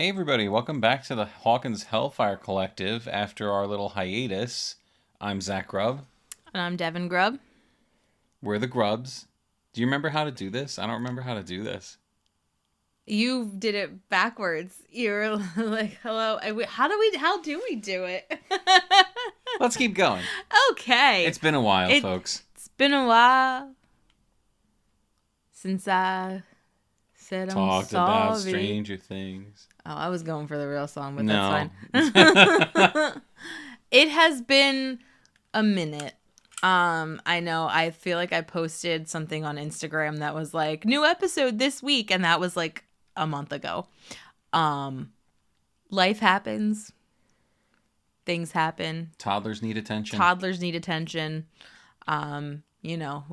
Hey everybody, welcome back to the Hawkins Hellfire Collective after our little hiatus. I'm Zach Grubb. And I'm Devin Grubb. We're the Grubbs. Do you remember how to do this? I don't remember how to do this. You did it backwards. You're like, hello. How do we do it? Let's keep going. Okay. It's been a while, folks. It's been a while since I said Talked I'm sorry. about Stranger Things. Oh, I was going for the real song, but No. that's fine. It has been a minute. I know. I feel like I posted something on Instagram that was like, new episode this week, and that was like a month ago. Life happens. Things happen. Toddlers need attention. We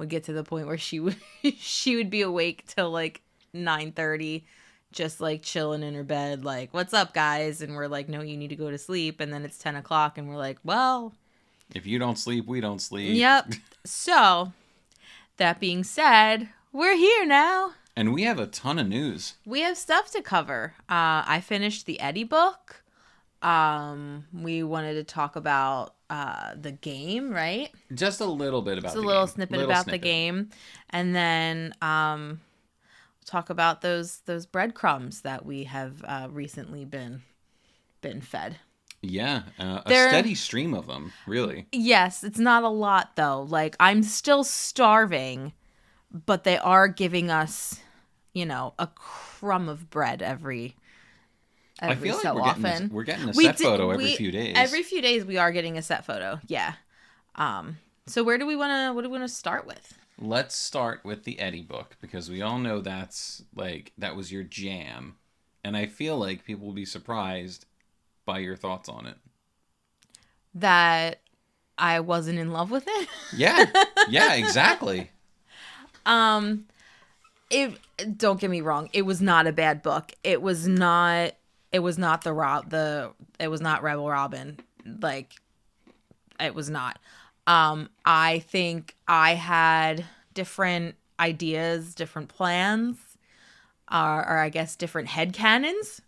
get to the point where she would be awake till like 9:30, just like chilling in her bed, like, what's up, guys? And we're like, no, you need to go to sleep. And then it's 10 o'clock and we're like, well, if you don't sleep, we don't sleep. Yep. So that being said, we're here now. And we have a ton of news. We have stuff to cover. I finished the Eddie book. We wanted to talk about the game, right? Just a little bit about the game. Just a little snippet about the game. And then talk about those breadcrumbs that we have recently been fed. Yeah, a steady stream of them, really. Yes, it's not a lot though. Like, I'm still starving, but they are giving us, a crumb of bread every I feel so like often. We're getting a set photo every few days. Every few days we are getting a set photo. Yeah. So what do we want to start with? Let's start with the Eddie book, because we all know that was your jam. And I feel like people will be surprised by your thoughts on it. That I wasn't in love with it? Yeah, exactly. Don't get me wrong, it was not a bad book. It was not Rebel Robin. Like, it was not. I think I had different ideas, different plans, or I guess different headcanons,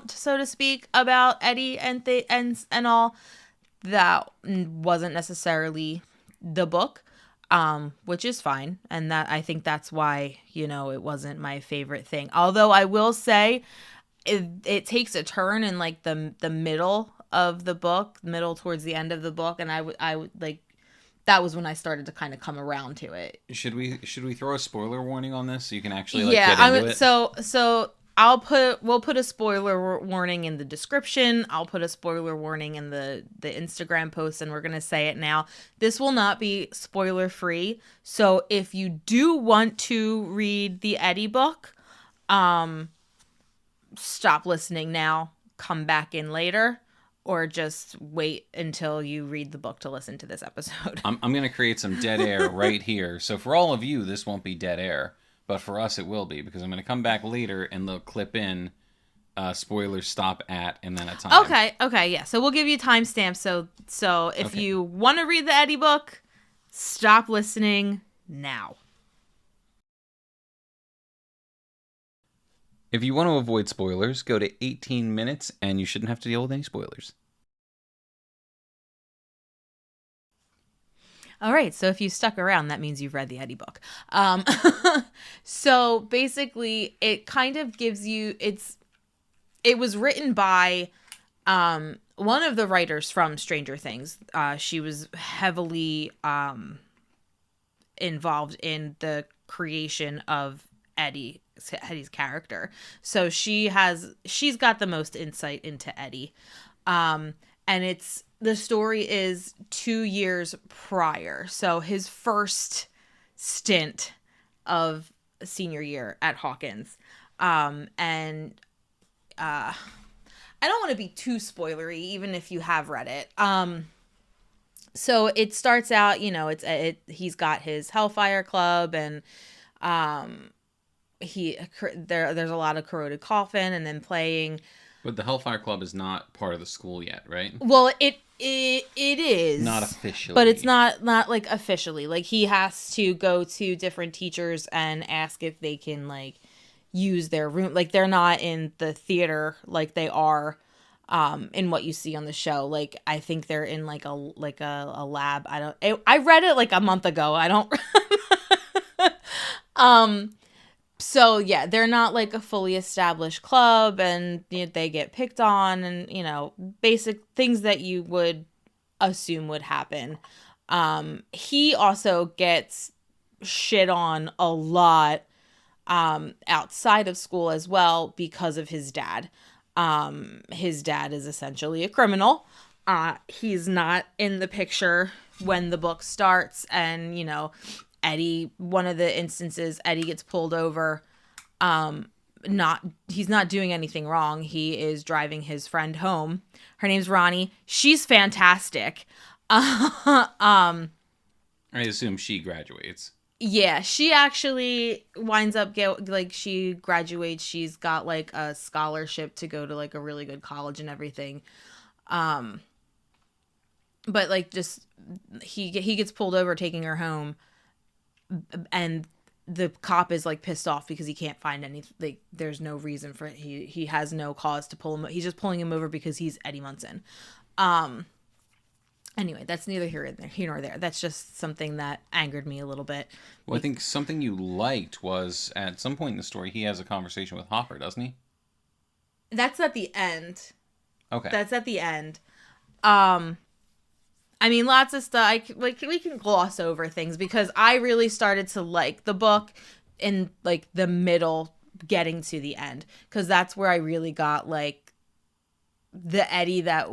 so to speak, about Eddie and all. That wasn't necessarily the book, which is fine. And that, I think that's why, it wasn't my favorite thing. Although I will say it takes a turn in like the middle of the book, middle towards the end of the book, and I would like, that was when I started to kind of come around to it. Should we throw a spoiler warning on this so you can actually get into it? So we'll put a spoiler warning in the description. I'll put a spoiler warning in the Instagram post, and we're gonna say it now. This will not be spoiler free. So if you do want to read the Eddie book, stop listening now, come back in later, or just wait until you read the book to listen to this episode. I'm going to create some dead air right here. So for all of you, this won't be dead air, but for us it will be, because I'm going to come back later and they'll clip in spoilers stop at and then a time. Okay, yeah. So we'll give you timestamps. So if you want to read the Eddie book, stop listening now. If you want to avoid spoilers, go to 18 minutes and you shouldn't have to deal with any spoilers. All right, so if you stuck around, that means you've read the Eddie book. So basically, it kind of gives you, it was written by one of the writers from Stranger Things. She was heavily involved in the creation of Eddie's character. So she's got the most insight into Eddie. And the story is 2 years prior. So his first stint of senior year at Hawkins. I don't want to be too spoilery, even if you have read it. So it starts out, he's got his Hellfire Club, and there's a lot of corroded coffin, and then playing. But the Hellfire Club is not part of the school yet, right? Well, it is not officially, but it's not like officially. Like, he has to go to different teachers and ask if they can, like, use their room. Like, they're not in the theater like they are in what you see on the show. Like, I think they're in like a lab. I read it like a month ago. I don't so yeah, they're not like a fully established club, and they get picked on, and basic things that you would assume would happen. He also gets shit on a lot outside of school as well because of his dad. His dad is essentially a criminal. He's not in the picture when the book starts, and Eddie, one of the instances, Eddie gets pulled over. He's not doing anything wrong. He is driving his friend home. Her name's Ronnie. She's fantastic. I assume she graduates. Yeah, she actually winds up she graduates. She's got like a scholarship to go to like a really good college and everything. But like just he gets pulled over taking her home, and the cop is like pissed off because he can't find any, like, there's no reason for it. He has no cause to pull him. He's just pulling him over because he's Eddie Munson. Anyway, that's neither here nor there. That's just something that angered me a little bit. Well, I think something you liked was at some point in the story, he has a conversation with Hopper, doesn't he? That's at the end. Okay. That's at the end. I mean, lots of stuff. We can gloss over things because I really started to like the book in like the middle, getting to the end, because that's where I really got like the Eddie that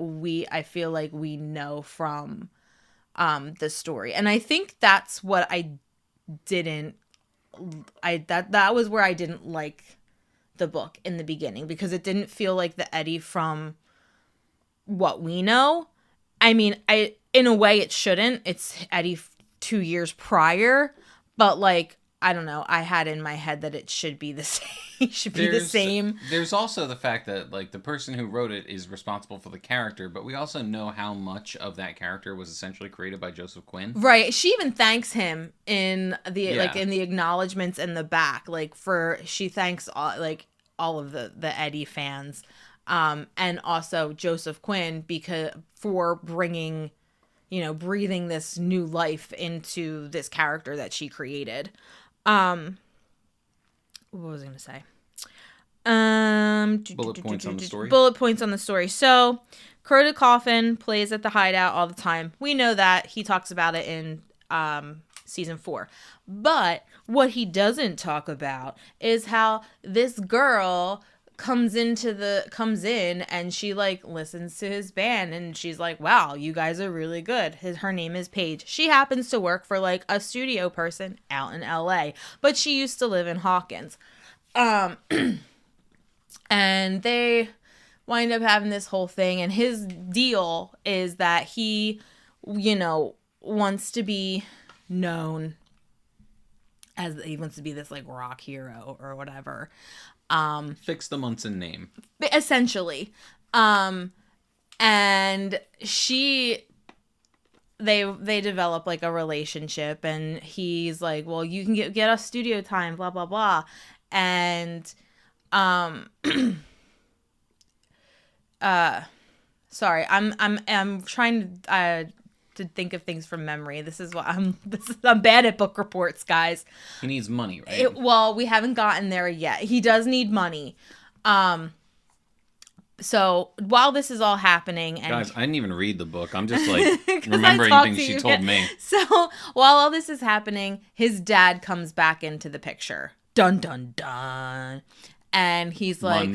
I feel like we know from the story. And I think that's what that was where I didn't like the book in the beginning, because it didn't feel like the Eddie from what we know. I mean, in a way it shouldn't. It's Eddie 2 years prior, but like, I don't know. I had in my head that it should be the same. It should be the same. There's also the fact that like the person who wrote it is responsible for the character, but we also know how much of that character was essentially created by Joseph Quinn. Right. She even thanks him in the like in the acknowledgments in the back, like she thanks all of the Eddie fans, and also Joseph Quinn for bringing, breathing this new life into this character that she created. What was I going to say? Bullet points on the story. Bullet points on the story. So, Crow to Coffin plays at the Hideout all the time. We know that. He talks about it in season 4. But what he doesn't talk about is how this girl comes in and she like listens to his band, and she's like, wow, you guys are really good. Her name is Paige. She happens to work for like a studio person out in LA, but she used to live in Hawkins. And they wind up having this whole thing, and his deal is that he wants to be known as, he wants to be this like rock hero or whatever. Fix the Munson name. Essentially. And they develop like a relationship, and he's like, well, you can get us studio time, blah, blah, blah. And, sorry, I'm trying to think of things from memory. This is I'm bad at book reports, guys. He needs money, right? Well, we haven't gotten there yet. He does need money. So while this is all happening, and guys, I didn't even read the book. I'm just like remembering things she told me. So while all this is happening, his dad comes back into the picture. Dun dun dun. And he's like,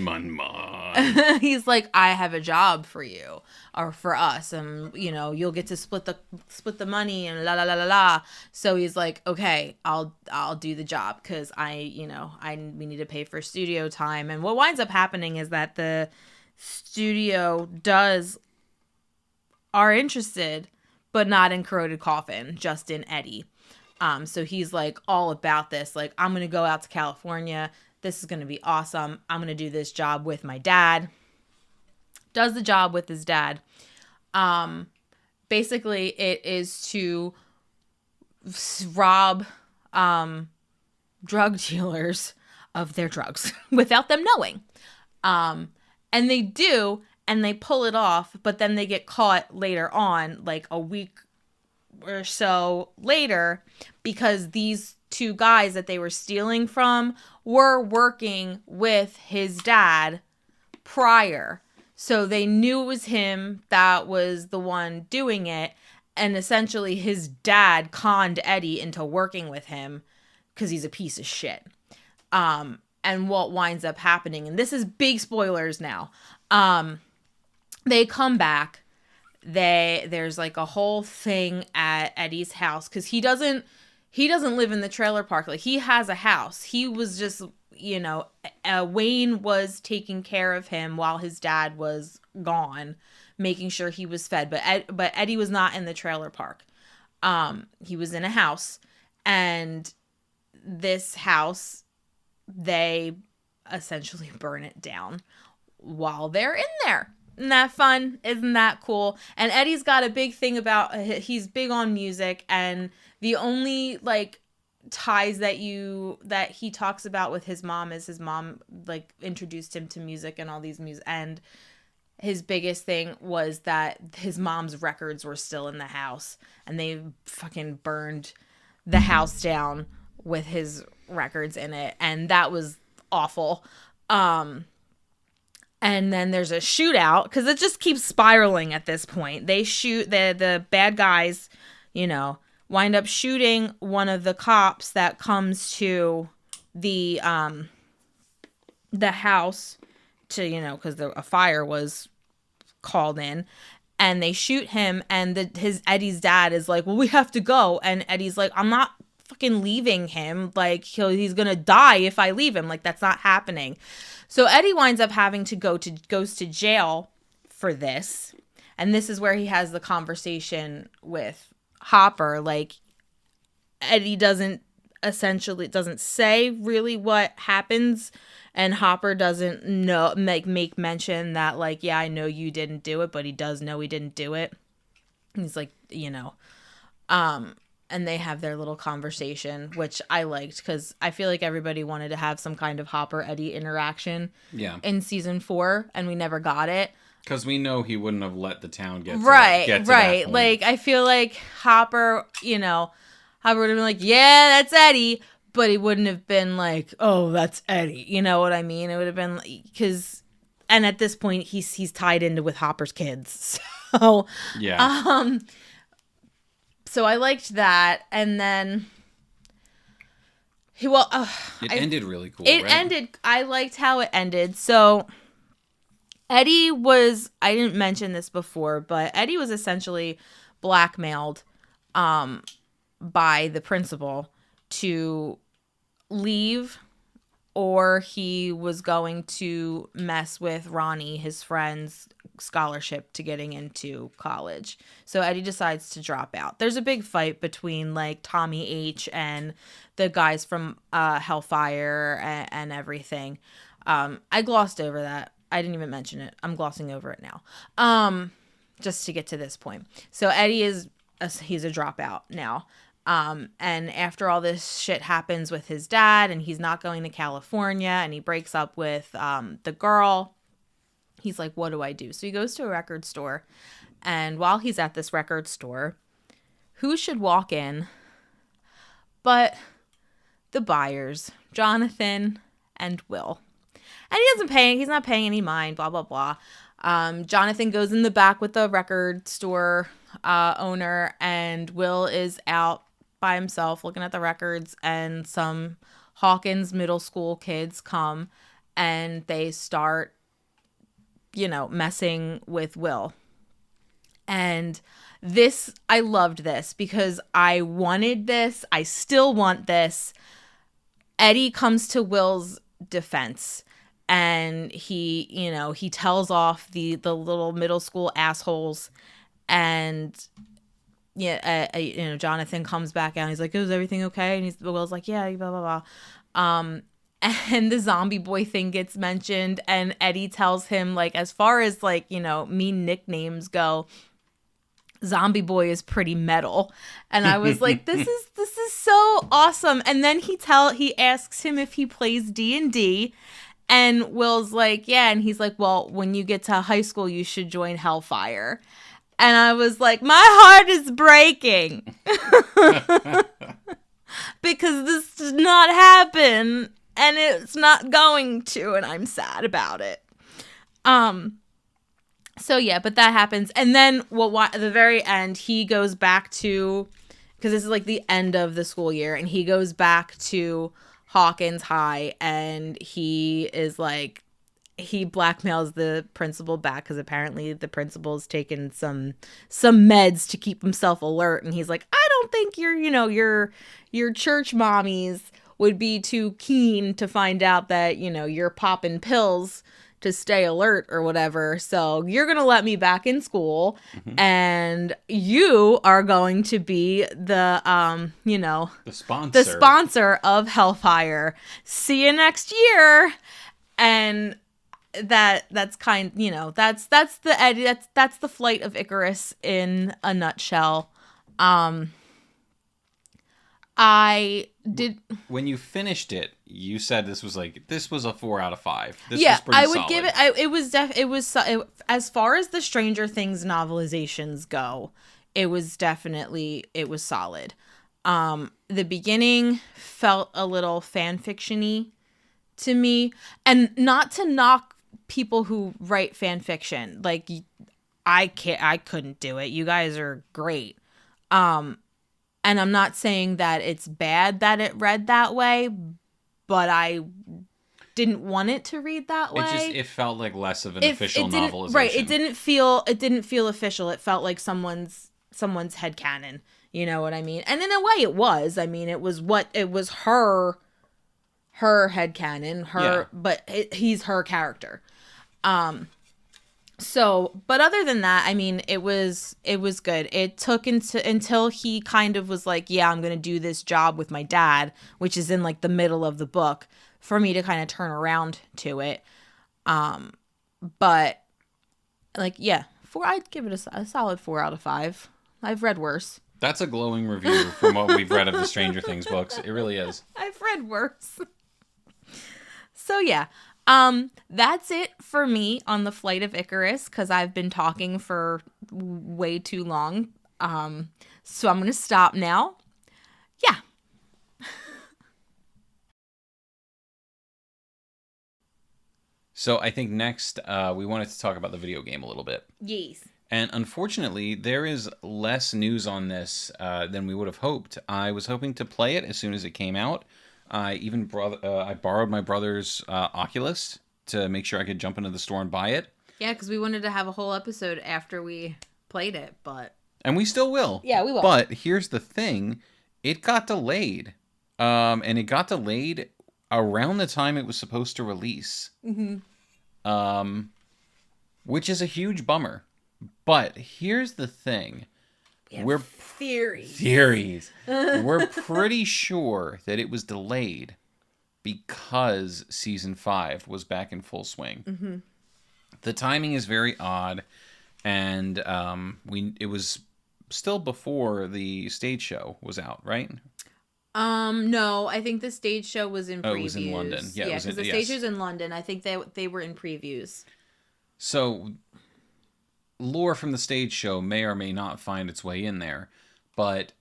he's like, I have a job for you, or for us, and you'll get to split the money, and la la la la la. So he's like, okay, I'll do the job, because we need to pay for studio time. And what winds up happening is that the studio are interested, but not in Corroded Coffin, just in Eddie. So he's like all about this, like, I'm gonna go out to California. This is going to be awesome. I'm going to do this job with my dad. Does the job with his dad. Basically, it is to rob drug dealers of their drugs without them knowing. And they do, and they pull it off, but then they get caught later on, like a week or so later, because these two guys that they were stealing from were working with his dad prior. So they knew it was him that was the one doing it. And essentially his dad conned Eddie into working with him because he's a piece of shit. And what winds up happening, and this is big spoilers now, they come back. There's like a whole thing at Eddie's house because he doesn't live in the trailer park. Like, he has a house. He was just, Wayne was taking care of him while his dad was gone, making sure he was fed. But Eddie was not in the trailer park. He was in a house, and this house, they essentially burn it down while they're in there. Isn't that fun? Isn't that cool? And Eddie's got a big thing about, he's big on music, and the only like ties that he talks about with his mom is his mom like introduced him to music and all these music, and his biggest thing was that his mom's records were still in the house, and they fucking burned the house down with his records in it, and that was awful. And then there's a shootout because it just keeps spiraling at this point. They shoot the bad guys, wind up shooting one of the cops that comes to the house to, because a fire was called in, and they shoot him, and Eddie's dad is like, well, we have to go. And Eddie's like, I'm not fucking leaving him. Like, he's gonna die if I leave him. Like, that's not happening. So Eddie winds up having to goes to jail for this. And this is where he has the conversation with Hopper. Like, Eddie doesn't say really what happens, and Hopper doesn't know, make mention that, like, yeah, I know you didn't do it, but he does know he didn't do it. He's like, and they have their little conversation, which I liked because I feel like everybody wanted to have some kind of Hopper-Eddie interaction in season 4, and we never got it. Because we know he wouldn't have let the town get to right. that point. Like, I feel like Hopper would have been like, yeah, that's Eddie, but he wouldn't have been like, oh, that's Eddie. You know what I mean? It would have been because, and at this point, he's tied into with Hopper's kids. So, yeah. So I liked that, and then it ended really cool. It ended. I liked how it ended. So Eddie was. I didn't mention this before, but Eddie was essentially blackmailed by the principal to leave, or he was going to mess with Ronnie, his friend's scholarship to getting into college. So Eddie decides to drop out. There's a big fight between like Tommy H and the guys from Hellfire and everything. I glossed over that. I didn't even mention it. I'm glossing over it now. Just to get to this point. So Eddie he's a dropout now. And after all this shit happens with his dad, and he's not going to California, and he breaks up with the girl, he's like, what do I do? So he goes to a record store, and while he's at this record store, who should walk in but the buyers, Jonathan and Will. And he's not paying any mind, blah, blah, blah. Jonathan goes in the back with the record store owner, and Will is out by himself looking at the records, and some Hawkins middle school kids come, and they start, messing with Will. And I loved this because I wanted this. I still want this. Eddie comes to Will's defense, and he tells off the little middle school assholes, and Jonathan comes back out and he's like, is everything okay? And Will's like, yeah, blah, blah, blah. And the zombie boy thing gets mentioned, and Eddie tells him, like, as far as like, mean nicknames go, Zombie Boy is pretty metal. And I was like, this is so awesome. And then he asks him if he plays D&D, and Will's like, yeah, and he's like, well, when you get to high school you should join Hellfire. And I was like, my heart is breaking. Because this did not happen, and it's not going to, and I'm sad about it. So yeah, but that happens. And then at the very end, he goes back to, because this is like the end of the school year, and he goes back to Hawkins High, and he is like, he blackmails the principal back, because apparently the principal's taken some meds to keep himself alert, and he's like, I don't think your church mommies would be too keen to find out that you're popping pills to stay alert or whatever. So you're going to let me back in school, and you are going to be the sponsor of Hellfire. See you next year. And that's the Flight of Icarus in a nutshell. I did. When you finished it, you said this was a 4 out of 5. This yeah, was pretty I would solid. give it. As far as the Stranger Things novelizations go, it was solid. The beginning felt a little fan fiction-y to me, and not to knock people who write fan fiction. Like, I couldn't do it. You guys are great. And I'm not saying that it's bad that it read that way, but I didn't want it to read that way. It felt like less of an official novelization. Right. It didn't feel official. It felt like someone's headcanon. You know what I mean? And in a way it was. I mean, it was her headcanon, but he's her character. So, but other than that, I mean, it was good. It took until he kind of was like, yeah, I'm going to do this job with my dad, which is in like the middle of the book, for me to kind of turn around to it. But like, yeah, I'd give it a solid 4 out of 5. I've read worse. That's a glowing review from what we've read of the Stranger Things books. It really is. I've read worse. So yeah. That's it for me on the Flight of Icarus, because I've been talking for way too long. So I'm going to stop now. Yeah. So I think next we wanted to talk about the video game a little bit. Yes. And unfortunately, there is less news on this than we would have hoped. I was hoping to play it as soon as it came out. I borrowed my brother's Oculus to make sure I could jump into the store and buy it. Yeah, because we wanted to have a whole episode after we played it, but... And we still will. Yeah, we will. But here's the thing. It got delayed. And it got delayed around the time it was supposed to release. Mm-hmm. Which is a huge bummer. But here's the thing. We're theories. We're pretty sure that it was delayed because season 5 was back in full swing. Mm-hmm. The timing is very odd, and it was still before the stage show was out, right? No, I think the stage show was in previews. Oh, it was in London. Yeah, because the stage was in London. I think they were in previews. So, lore from the stage show may or may not find its way in there, but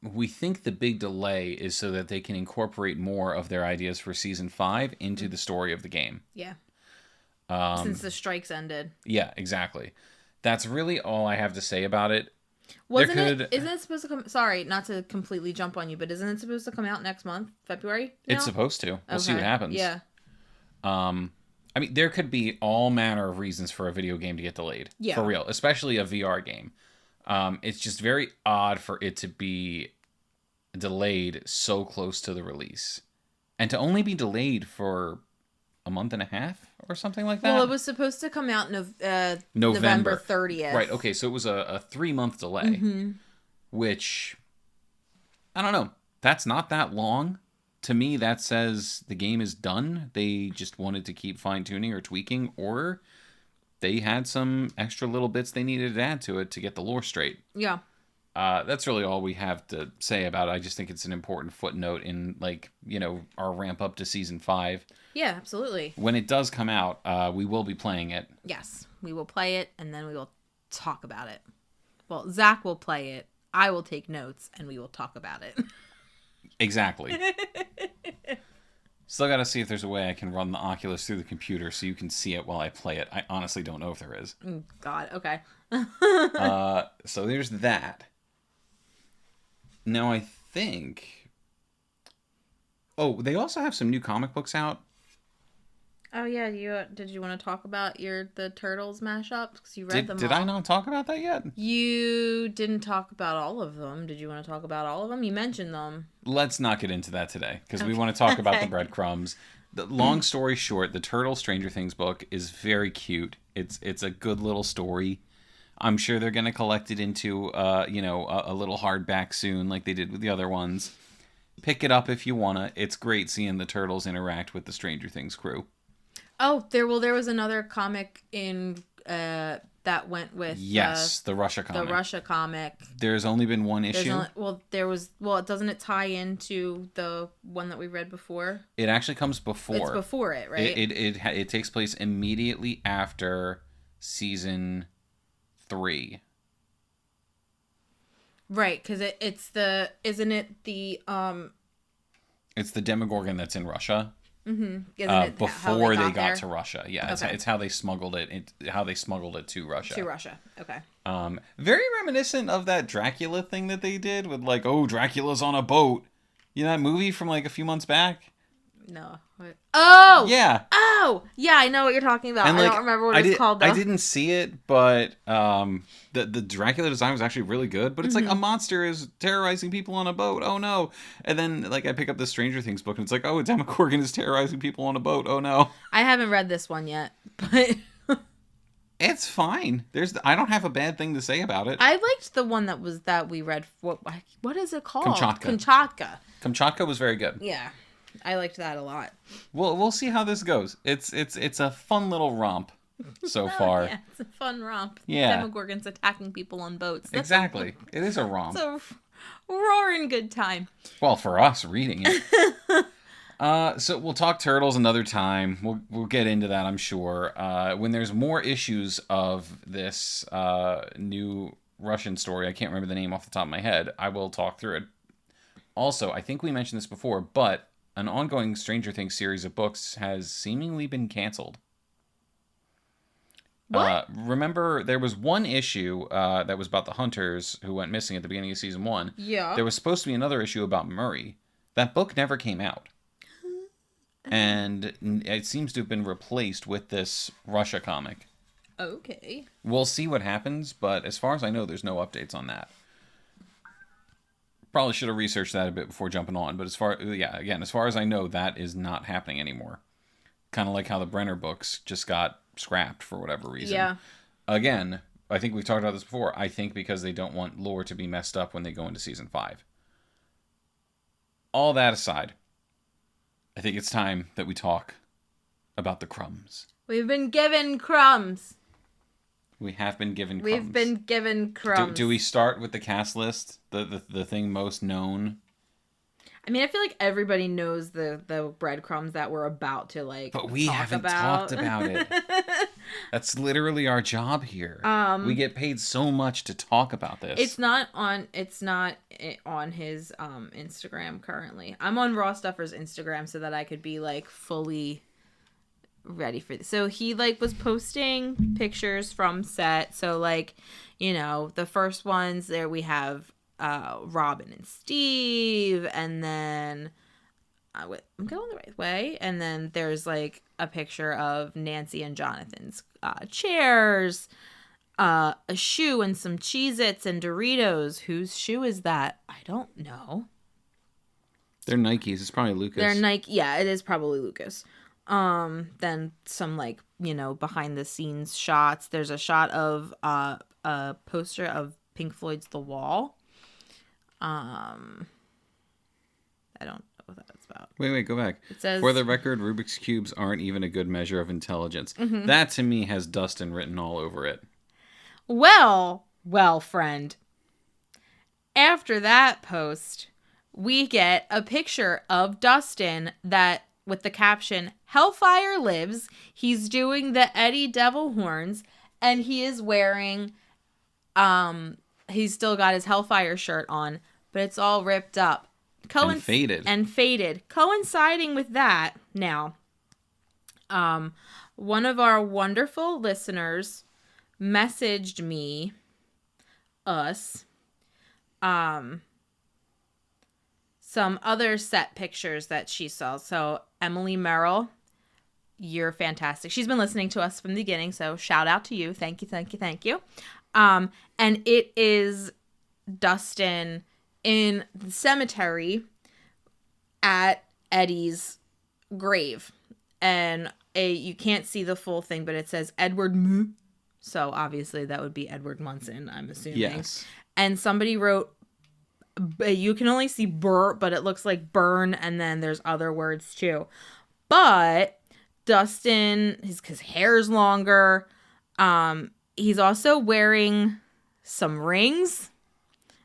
we think the big delay is so that they can incorporate more of their ideas for season 5 into the story of the game. Yeah. Since the strikes ended. Yeah, exactly. That's really all I have to say about it. Isn't it supposed to come... Sorry, not to completely jump on you, but isn't it supposed to come out next month? February? It's supposed to. We'll see what happens. Yeah. I mean, there could be all manner of reasons for a video game to get delayed. Yeah. For real. Especially a VR game. It's just very odd for it to be delayed so close to the release. And to only be delayed for a month and a half or something like that. Well, it was supposed to come out November 30th. Right, okay, so it was a 3-month delay, which, I don't know, that's not that long. To me, that says the game is done. They just wanted to keep fine-tuning or tweaking, or they had some extra little bits they needed to add to it to get the lore straight. Yeah. That's really all we have to say about it. I just think it's an important footnote in, like, our ramp up to season 5. Yeah, absolutely. When it does come out, we will be playing it. Yes, we will play it, and then we will talk about it. Well, Zach will play it, I will take notes, and we will talk about it. Exactly. Still got to see if there's a way I can run the Oculus through the computer so you can see it while I play it. I honestly don't know if there is. God, okay. So there's that. Now I think... Oh, they also have some new comic books out. Oh yeah, did you want to talk about the Turtles mashup? Because you read them all. Did I not talk about that yet? You didn't talk about all of them. Did you want to talk about all of them? You mentioned them. Let's not get into that today, because we want to talk about the breadcrumbs. The long story short, the Turtle Stranger Things book is very cute. It's a good little story. I'm sure they're going to collect it into a little hardback soon, like they did with the other ones. Pick it up if you wanna. It's great seeing the Turtles interact with the Stranger Things crew. Oh, there was another comic in that went with the Russia comic. The Russia comic. There's only been one issue. Doesn't it tie into the one that we read before? It actually comes before. It's before it, right? It takes place immediately after season 3. Right, because it's the Demogorgon that's in Russia. Mm-hmm. Before they got to Russia. Yeah, okay. It's how they smuggled it. How they smuggled it to Russia. To Russia. Okay. Very reminiscent of that Dracula thing that they did with, like, Dracula's on a boat. You know that movie from, like, a few months back? No. What? Oh! Yeah. Oh! Yeah, I know what you're talking about. And, like, I don't remember what it's called, though. I didn't see it, but the Dracula design was actually really good. But it's like a monster is terrorizing people on a boat. Oh, no. And then, like, I pick up the Stranger Things book, and it's like, a Demogorgon is terrorizing people on a boat. Oh, no. I haven't read this one yet, but... It's fine. I don't have a bad thing to say about it. I liked the one that we read. What is it called? Kamchatka. Kamchatka was very good. Yeah. I liked that a lot. We'll see how this goes. It's a fun little romp so far. Yeah, it's a fun romp. Yeah. Demogorgons attacking people on boats. Exactly. It is a romp. It's a roaring good time. Well, for us reading it. So we'll talk Turtles another time. We'll get into that, I'm sure. When there's more issues of this new Russian story, I can't remember the name off the top of my head, I will talk through it. Also, I think we mentioned this before, but an ongoing Stranger Things series of books has seemingly been canceled. What? Remember, there was one issue that was about the hunters who went missing at the beginning of season 1. Yeah. There was supposed to be another issue about Murray. That book never came out. And it seems to have been replaced with this Russia comic. Okay. We'll see what happens, but as far as I know, there's no updates on that. Probably should have researched that a bit before jumping on, but as far as I know, that is not happening anymore. Kind of like how the Brenner books just got scrapped for whatever reason. Yeah. Again, I think we've talked about this before. I think because they don't want lore to be messed up when they go into season 5. All that aside, I think it's time that we talk about the crumbs. We've been given crumbs. We have been given crumbs. We've been given crumbs. Do we start with the cast list? The thing most known? I mean, I feel like everybody knows the breadcrumbs that we're about to, like, but we haven't talked about it. That's literally our job here. We get paid so much to talk about this. It's not on his Instagram currently. I'm on Raw Stuffer's Instagram so that I could be, like, fully ready for this. So he, like, was posting pictures from set. So, like, you know, the first ones there we have Robin and Steve, and then I'm going the right way, and then there's, like, a picture of Nancy and Jonathan's chairs, a shoe, and some Cheez-Its and Doritos. Whose shoe is that? I don't know. They're Nikes. It's probably Lucas. They're Nike. Yeah, it is probably Lucas. Then some, like, you know, behind the scenes shots. There's a shot of a poster of Pink Floyd's The Wall. I don't know what that's about. Wait, go back. It says, for the record, Rubik's Cubes aren't even a good measure of intelligence. Mm-hmm. That, to me, has Dustin written all over it. Well, friend. After that post, we get a picture of Dustin that, with the caption, Hellfire lives. He's doing the Eddie Devil horns, and he is wearing, he's still got his Hellfire shirt on, but it's all ripped up. And faded. Coinciding with that, now, one of our wonderful listeners messaged us, some other set pictures that she saw. So Emily Merrill, you're fantastic. She's been listening to us from the beginning, so shout out to you. Thank you. And it is Dustin in the cemetery at Eddie's grave. And you can't see the full thing, but it says Edward M. So obviously that would be Edward Munson, I'm assuming. Yes. And somebody wrote, you can only see burr, but it looks like burn, and then there's other words too. But Dustin, his hair's longer. He's also wearing some rings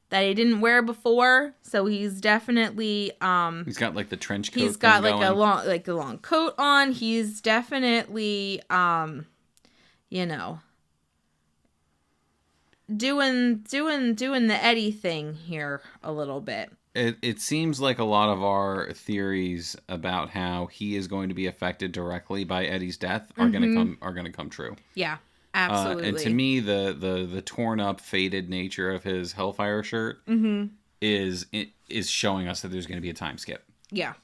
that he didn't wear before, so he's definitely he's got like the trench coat. He's got like a long coat on. He's definitely doing the Eddie thing here a little bit. It seems like a lot of our theories about how he is going to be affected directly by Eddie's death are going to come true. Yeah. Absolutely. And to me, the torn up, faded nature of his Hellfire shirt is showing us that there's going to be a time skip. Yeah,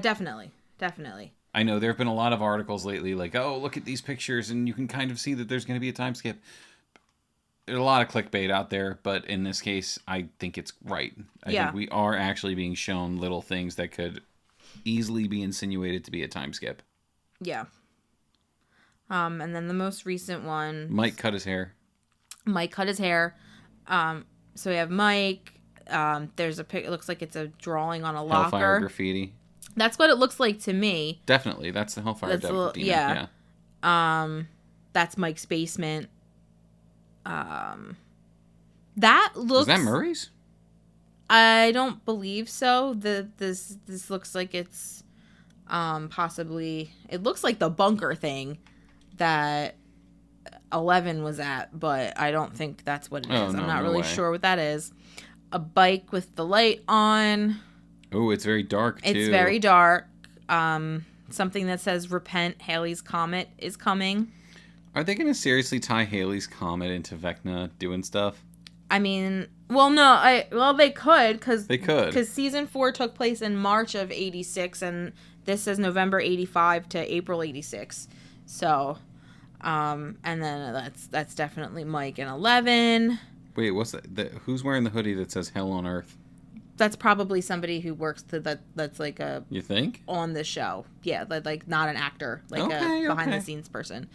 definitely. I know there have been a lot of articles lately like, oh, look at these pictures, and you can kind of see that there's going to be a time skip. There's a lot of clickbait out there, but in this case, I think it's right. I think we are actually being shown little things that could easily be insinuated to be a time skip. Yeah. And then the most recent one, Mike cut his hair. So we have Mike. There's a pic. It looks like it's a drawing on a locker. Hellfire graffiti. That's what it looks like to me. Definitely, that's the Hellfire demon. Yeah. That's Mike's basement. That looks. Is that Murray's? I don't believe so. This looks like it's possibly. It looks like the bunker thing that 11 was at, but I don't think that's what it is. I'm not really sure what that is. A bike with the light on. Oh, it's very dark too. It's very dark. Something that says repent, Halley's Comet is coming. Are they going to seriously tie Halley's Comet into Vecna doing stuff? I mean, well, no, they could, because season 4 took place in March of 86, and this says November 85 to April 86. So, and then that's definitely Mike and 11. Wait, what's that? Who's wearing the hoodie that says Hell on Earth? That's probably somebody who works that's like a... You think? On the show. Yeah, like not an actor, like a behind-the-scenes person.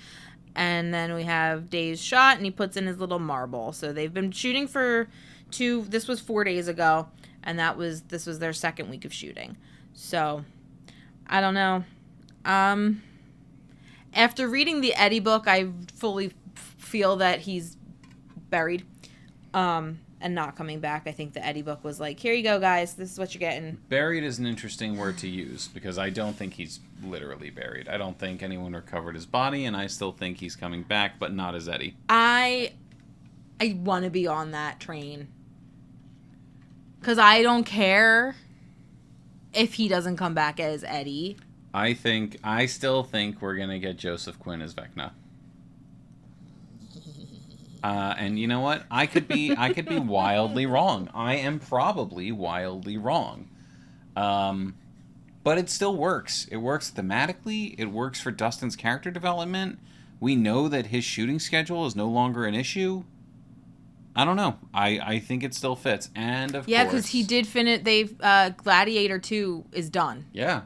And then we have Dave's shot, and he puts in his little marble. So they've been shooting this was 4 days ago, and this was their second week of shooting. So, I don't know. After reading the Eddie book, I fully feel that he's buried, and not coming back. I think the Eddie book was like, here you go, guys. This is what you're getting. Buried is an interesting word to use, because I don't think he's literally buried. I don't think anyone recovered his body, and I still think he's coming back, but not as Eddie. I want to be on that train. Because I don't care if he doesn't come back as Eddie. I still think we're going to get Joseph Quinn as Vecna. And you know what? I could be wildly wrong. I am probably wildly wrong. But it still works. It works thematically. It works for Dustin's character development. We know that his shooting schedule is no longer an issue. I don't know. I think it still fits. And of course... Yeah, because he did finish... Gladiator 2 is done. Yeah.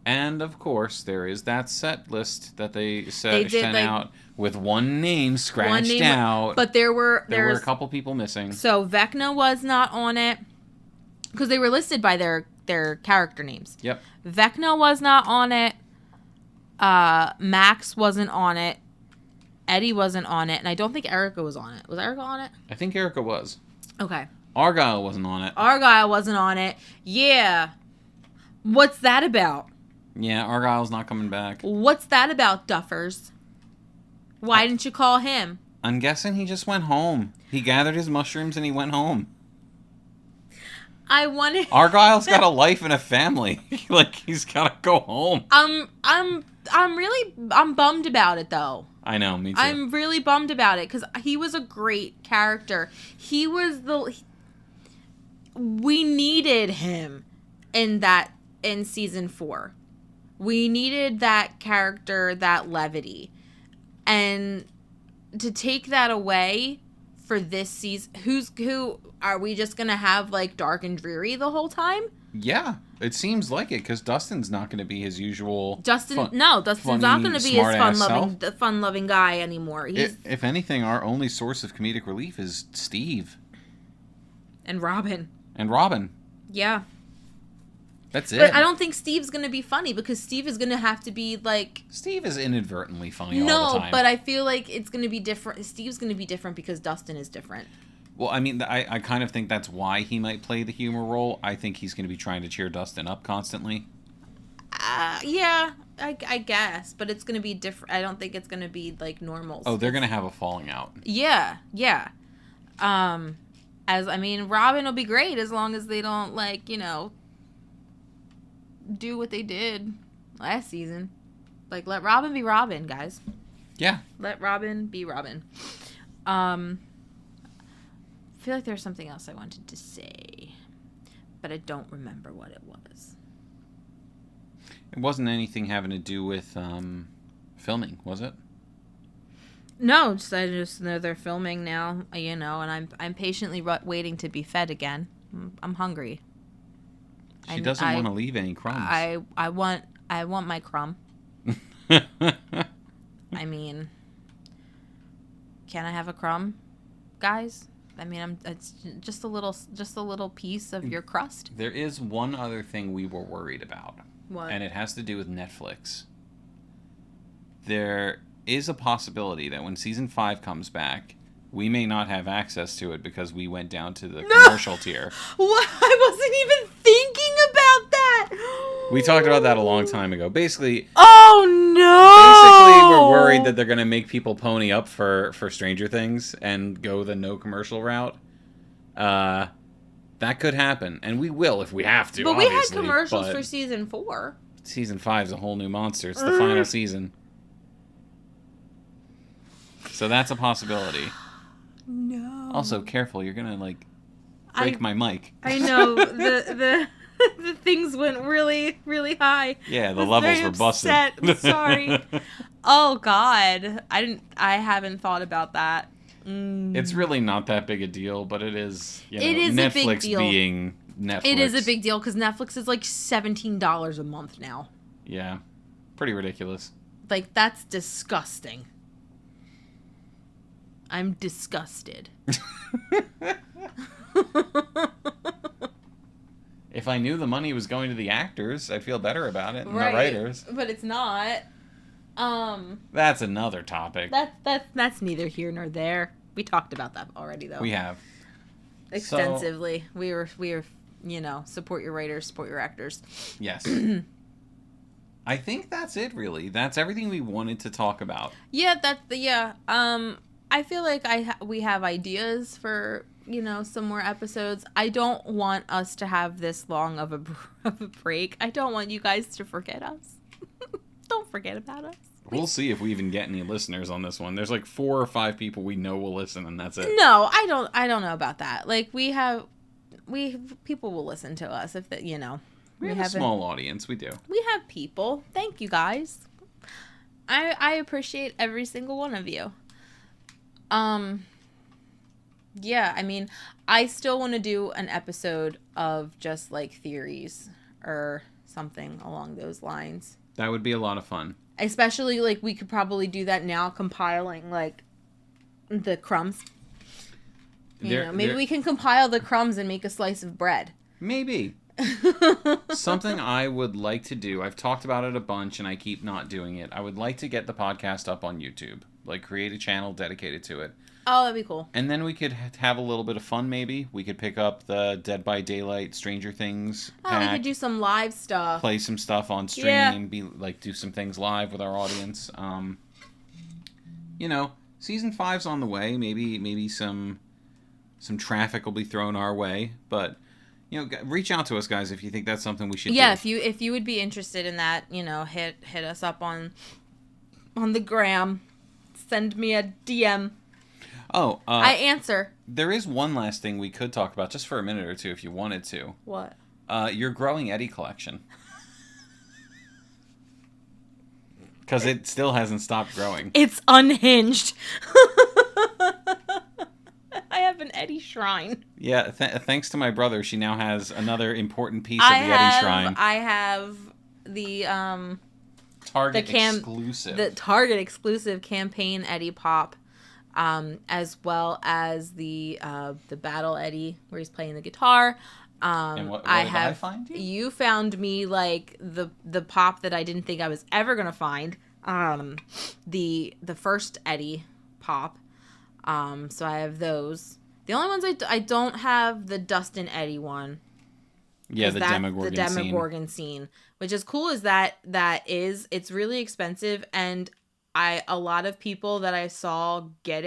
And of course, there is that set list that they sent out with one name scratched out. But there were a couple people missing. So Vecna was not on it because they were listed by their their character names. Yep. Vecna was not on it. Max wasn't on it. Eddie wasn't on it. And I don't think Erica was on it. Was Erica on it? I think Erica was. Okay. Argyle wasn't on it. Argyle wasn't on it. Yeah. What's that about? Yeah, Argyle's not coming back. What's that about, Duffers? Why didn't you call him? I'm guessing he just went home. He gathered his mushrooms and he went home. I wanted... Argyle's got a life and a family. Like, he's got to go home. I'm bummed about it, though. I know, me too. I'm really bummed about it, because he was a great character. He was we needed him in season 4. We needed that character, that levity. And to take that away for this season, who are we just going to have, like, dark and dreary the whole time? Yeah, it seems like it, because Dustin's not going to be his usual Dustin's not going to be his fun-loving guy anymore. If anything, our only source of comedic relief is Steve. And Robin. Yeah. That's it. But I don't think Steve's going to be funny, because Steve is going to have to be, like... Steve is inadvertently funny all the time. No, but I feel like it's going to be different. Steve's going to be different because Dustin is different. Well, I mean, I kind of think that's why he might play the humor role. I think he's going to be trying to cheer Dustin up constantly. Yeah, I guess. But it's going to be different. I don't think it's going to be, like, normal. Oh, they're going to have a falling out. Yeah. Robin will be great as long as they don't, like, do what they did last season. Like, let Robin be Robin, guys. Yeah. Let Robin be Robin. I feel like there's something else I wanted to say, but I don't remember what it was. It wasn't anything having to do with filming, was it? No, I just know they're filming now, and I'm patiently waiting to be fed again. I'm hungry. She doesn't want to leave any crumbs. I want my crumb. I mean, can I have a crumb, guys? I mean, it's just a little piece of your crust. There is one other thing we were worried about. What? And it has to do with Netflix. There is a possibility that when season 5 comes back, we may not have access to it because we went down to the commercial tier. What? I wasn't even thinking about that. We talked about that a long time ago. Basically, oh no! Basically, we're worried that they're going to make people pony up for Stranger Things and go the no commercial route. That could happen, and we will if we have to. But we had commercials for season 4. Season 5 is a whole new monster. It's the final season. So that's a possibility. No. Also, careful. You're going to, break my mic. I know. The things went really, really high. Yeah, the levels were busted. I'm sorry. Oh, God. I haven't thought about that. It's really not that big a deal, but it is, it is Netflix a big deal. Being Netflix. It is a big deal because Netflix is like $17 a month now. Yeah. Pretty ridiculous. Like, that's disgusting. I'm disgusted. If I knew the money was going to the actors, I'd feel better about it, and right, the writers. But it's not. That's another topic. That's neither here nor there. We talked about that already, though. We have extensively. So, we were support your writers, support your actors. Yes. I think that's it, really. That's everything we wanted to talk about. Yeah, I feel like we have ideas for some more episodes. I don't want us to have this long of a break. I don't want you guys to forget us. Don't forget about us. We'll see if we even get any listeners on this one. There's like 4 or 5 people we know will listen, and that's it. No, I don't know about that. Like, people will listen to us if we have a small audience. We do. We have people. Thank you, guys. I appreciate every single one of you. Yeah, I mean, I still want to do an episode of just like theories or something along those lines. That would be a lot of fun. Especially, like, we could probably do that now, compiling, like, the crumbs. Maybe we can compile the crumbs and make a slice of bread. Maybe. Something I would like to do, I've talked about it a bunch and I keep not doing it. I would like to get the podcast up on YouTube. Like, create a channel dedicated to it. Oh, that'd be cool. And then we could have a little bit of fun, maybe. We could pick up the Dead by Daylight Stranger Things pack. We could do some live stuff. Play some stuff on stream. Yeah. Do some things live with our audience. Season 5's on the way. Maybe some traffic will be thrown our way. But, reach out to us, guys, if you think that's something we should do. Yeah, if you would be interested in that, hit us up on the gram. Send me a DM. Oh, I answer. There is one last thing we could talk about, just for a minute or two, if you wanted to. What? Your growing Eddie collection. Because it still hasn't stopped growing. It's unhinged. I have an Eddie shrine. Yeah, thanks to my brother, she now has another important piece of the Eddie shrine. I have the Target exclusive. The Target exclusive campaign Eddie Pop, as well as the Battle Eddie where he's playing the guitar. And what did I find you? You found me like the pop that I didn't think I was ever gonna find. The first Eddie pop. So I have those. The only ones I don't have the Dustin Eddie one. Yeah, the Demogorgon scene. Which is cool is it's really expensive, and a lot of people that I saw get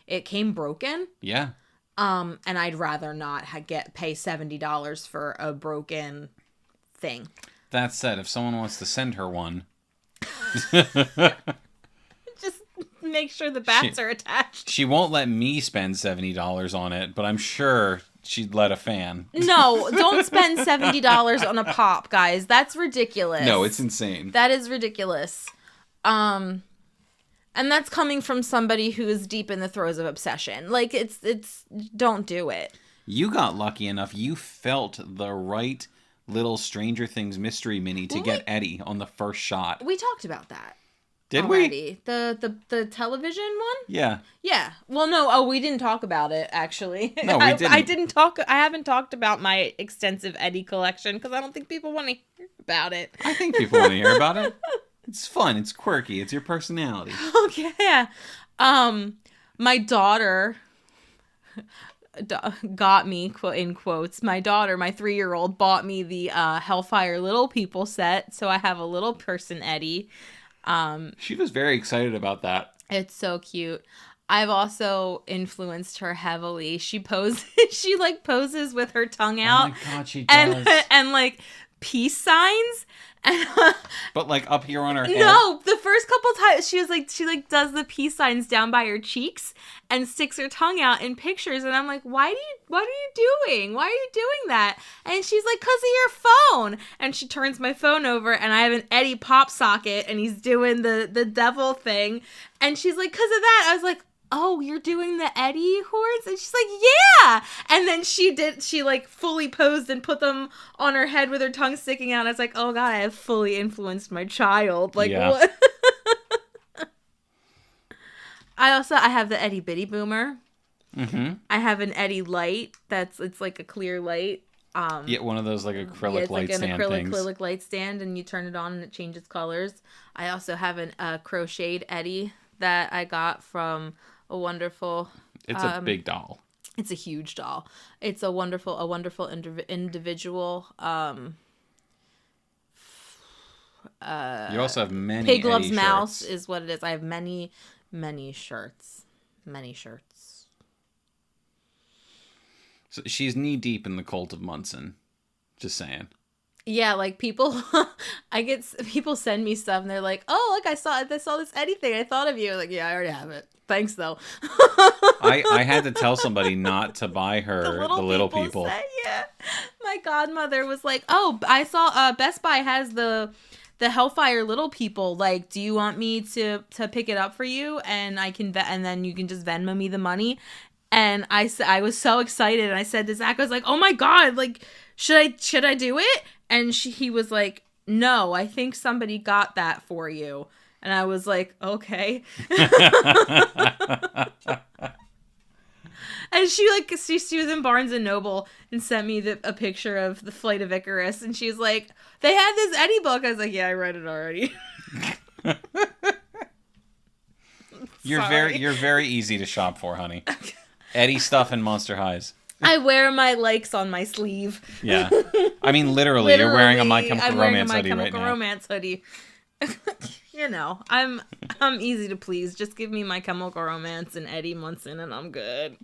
it came broken. Yeah. And I'd rather not pay $70 for a broken thing. That said, if someone wants to send her one, just make sure the bats are attached. She won't let me spend $70 on it, but I'm sure she'd let a fan. No, don't spend $70 on a pop, guys. That's ridiculous. No, it's insane. That is ridiculous. And that's coming from somebody who is deep in the throes of obsession. Like, it's don't do it. You got lucky enough. You felt the right little Stranger Things mystery mini to get Eddie on the first shot. We talked about that. Did already. we? The television one? Yeah. Yeah. Well, no. Oh, we didn't talk about it, actually. No, we didn't. I haven't talked about my extensive Eddie collection because I don't think people want to hear about it. I think people want to hear about it. It's fun. It's quirky. It's your personality. Okay. Yeah. My daughter got me, in quotes, my daughter, my 3-year-old, bought me the Hellfire Little People set. So I have a little person Eddie. She was very excited about that. It's so cute. I've also influenced her heavily. She poses with her tongue out. Oh my God, she does. And like peace signs. But like up here on her head? No, the first couple times she does the peace signs down by her cheeks and sticks her tongue out in pictures, and I'm like, what are you doing? Why are you doing that? And she's like, 'cause of your phone. And she turns my phone over, and I have an Eddie pop socket, and he's doing the devil thing, and she's like, 'cause of that. I was like, oh, you're doing the Eddie horns? And she's like, yeah. And then she like fully posed and put them on her head with her tongue sticking out. I was like, oh God, I have fully influenced my child. Like, yeah. What? I have the Eddie Bitty Boomer. Mm-hmm. I have an Eddie light. It's like a clear light. Yeah, one of those like acrylic light stand things. Acrylic light stand, and you turn it on and it changes colors. I also have a crocheted Eddie that I got from a wonderful. It's a big doll. It's a huge doll. It's a wonderful individual. You also have many. Pig Loves Eddie Mouse shirts. is what it is. I have many shirts. So she's knee deep in the cult of Munson. Just saying. Yeah, like people send me stuff and they're like, "Oh, look, I saw this Eddie thing. I thought of you." Like, yeah, I already have it. Thanks though. I had to tell somebody not to buy her the little people. Yeah. My godmother was like, "Oh, I saw Best Buy has the Hellfire Little People. Like, do you want me to pick it up for you and and then you can just Venmo me the money?" And I was so excited, and I said to Zach, I was like, "Oh my God, like, should I do it?" And he was like, "No, I think somebody got that for you." And I was like, "Okay." And she was in Barnes and Noble and sent me a picture of the Flight of Icarus, and she's like, they had this Eddie book. I was like, yeah, I read it already. You're very easy to shop for, honey. Eddie stuff and Monster Highs. I wear my likes on my sleeve. Yeah. I mean, literally you're wearing a My Chemical Romance hoodie right now. I'm wearing a My Chemical Romance hoodie. You know, I'm easy to please. Just give me My Chemical Romance and Eddie Munson and I'm good.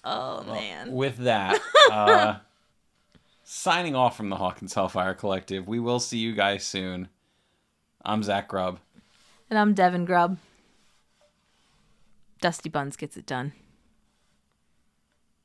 Man. With that, signing off from the Hawkins Hellfire Collective. We will see you guys soon. I'm Zach Grubb. And I'm Devin Grubb. Dusty Buns gets it done.